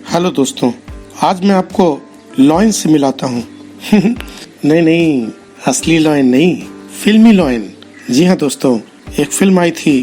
Hello दोस्तों, आज मैं आपको लॉयन से मिलाता हूँ। नहीं, असली लॉयन नहीं, फिल्मी लॉयन। जी हाँ दोस्तों, एक फिल्म आई थी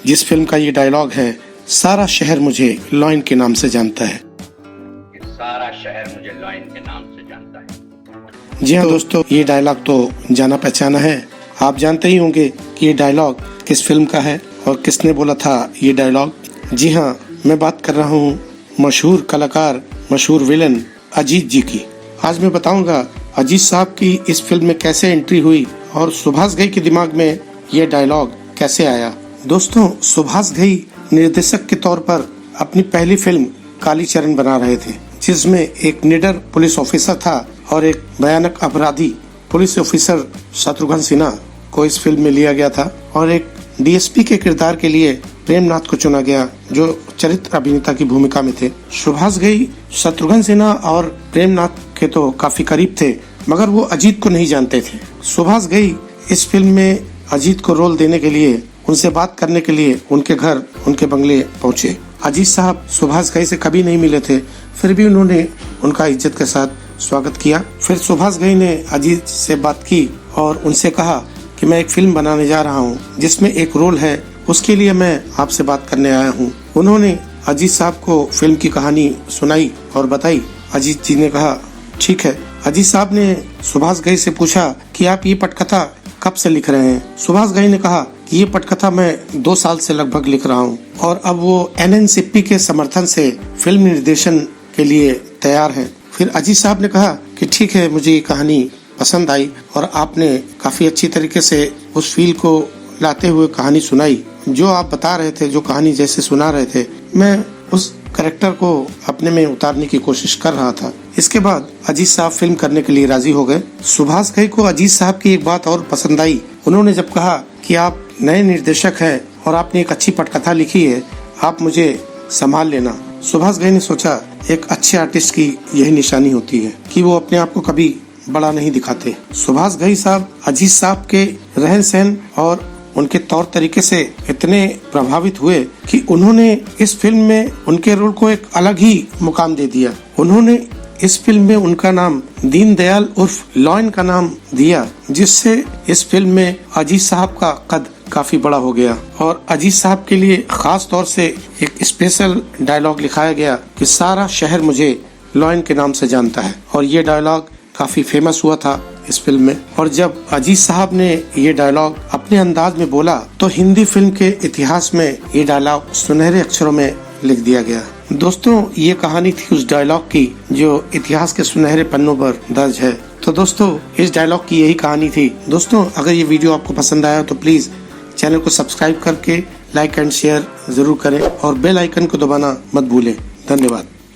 जिस फिल्म का ये डायलॉग है, सारा शहर मुझे लॉयन के नाम से जानता है। सारा शहर मुझे लॉयन के नाम से जानता है। जी हाँ दोस्तों, ये डायलॉग तो जाना पहचाना है। आप जानते ही होंगे कि ये डायलॉग किस फिल्म का है और किसने बोला था ये डायलॉग। जी हाँ, मैं बात कर रहा हूँ मशहूर कलाकार, मशहूर विलन अजीत जी की। आज मैं बताऊंगा अजीत साहब की इस फिल्म में कैसे एंट्री हुई और सुभाष घई के दिमाग में ये डायलॉग कैसे आया। दोस्तों, सुभाष घई निर्देशक के तौर पर अपनी पहली फिल्म कालीचरण बना रहे थे, जिसमें एक निडर पुलिस ऑफिसर था और एक भयानक अपराधी पुलिस ऑफिसर शत्रुघ्न सिन्हा को इस फिल्म में लिया गया था और एक डीएसपी के किरदार के लिए प्रेमनाथ को चुना गया, जो चरित्र अभिनेता की भूमिका में थे। सुभाष घई शत्रुघ्न सिन्हा और प्रेमनाथ के तो काफी करीब थे, मगर वो अजीत को नहीं जानते थे। सुभाष घई इस फिल्म में अजीत को रोल देने के लिए, उनसे बात करने के लिए उनके घर, उनके बंगले पहुंचे। अजीत साहब सुभाष घई से कभी नहीं मिले थे, फिर भी उन्होंने उनका इज्जत के साथ स्वागत किया। फिर सुभाष घई ने अजीत से बात की और उनसे कहा कि मैं एक फिल्म बनाने जा रहा हूँ जिसमें एक रोल है, उसके लिए मैं आपसे बात करने आया हूँ। उन्होंने अजीत साहब को फिल्म की कहानी सुनाई और बताई। अजीत जी ने कहा ठीक है। अजीत साहब ने सुभाष घई से पूछा कि आप ये पटकथा कब से लिख रहे हैं। सुभाष घई ने कहा कि ये पटकथा मैं 2 साल से लगभग लिख रहा हूँ और अब वो एनएनसीपी के समर्थन से फिल्म निर्देशन के लिए तैयार है। फिर अजीत साहब ने कहा कि ठीक है, मुझे ये कहानी पसंद आई और आपने काफी अच्छी तरीके से उस फील को लाते हुए कहानी सुनाई। जो आप बता रहे थे, जो कहानी जैसे सुना रहे थे, मैं उस कैरेक्टर को अपने में उतारने की कोशिश कर रहा था। इसके बाद अजीत साहब फिल्म करने के लिए राजी हो गए। सुभाष घई को अजीत साहब की एक बात और पसंद आई। उन्होंने जब कहा कि आप नए निर्देशक हैं और आपने एक अच्छी पटकथा लिखी है, आप मुझे संभाल लेना। सुभाष घई ने सोचा, एक अच्छे आर्टिस्ट की यही निशानी होती है कि वो अपने आप को कभी बड़ा नहीं दिखाते। सुभाष घई साहब अजीत साहब के रहन सहन और उनके तौर तरीके से इतने प्रभावित हुए कि उन्होंने इस फिल्म में उनके रोल को एक अलग ही मुकाम दे दिया। उन्होंने इस फिल्म में उनका नाम दीनदयाल उर्फ लॉयन का नाम दिया, जिससे इस फिल्म में अजीत साहब का कद काफी बड़ा हो गया और अजीत साहब के लिए खास तौर से एक स्पेशल डायलॉग लिखाया गया कि सारा शहर मुझे लॉयन के नाम से जानता है। और ये डायलॉग काफी फेमस हुआ था इस फिल्म में। और जब अजीत साहब ने ये डायलॉग अपने अंदाज में बोला तो हिंदी फिल्म के इतिहास में ये डायलॉग सुनहरे अक्षरों में लिख दिया गया। दोस्तों, ये कहानी थी उस डायलॉग की जो इतिहास के सुनहरे पन्नों पर दर्ज है। तो दोस्तों, इस डायलॉग की यही कहानी थी। दोस्तों, अगर ये वीडियो आपको पसंद आया तो प्लीज चैनल को सब्सक्राइब करके लाइक एंड शेयर जरूर करें और बेल आइकन को दबाना मत भूलें। धन्यवाद।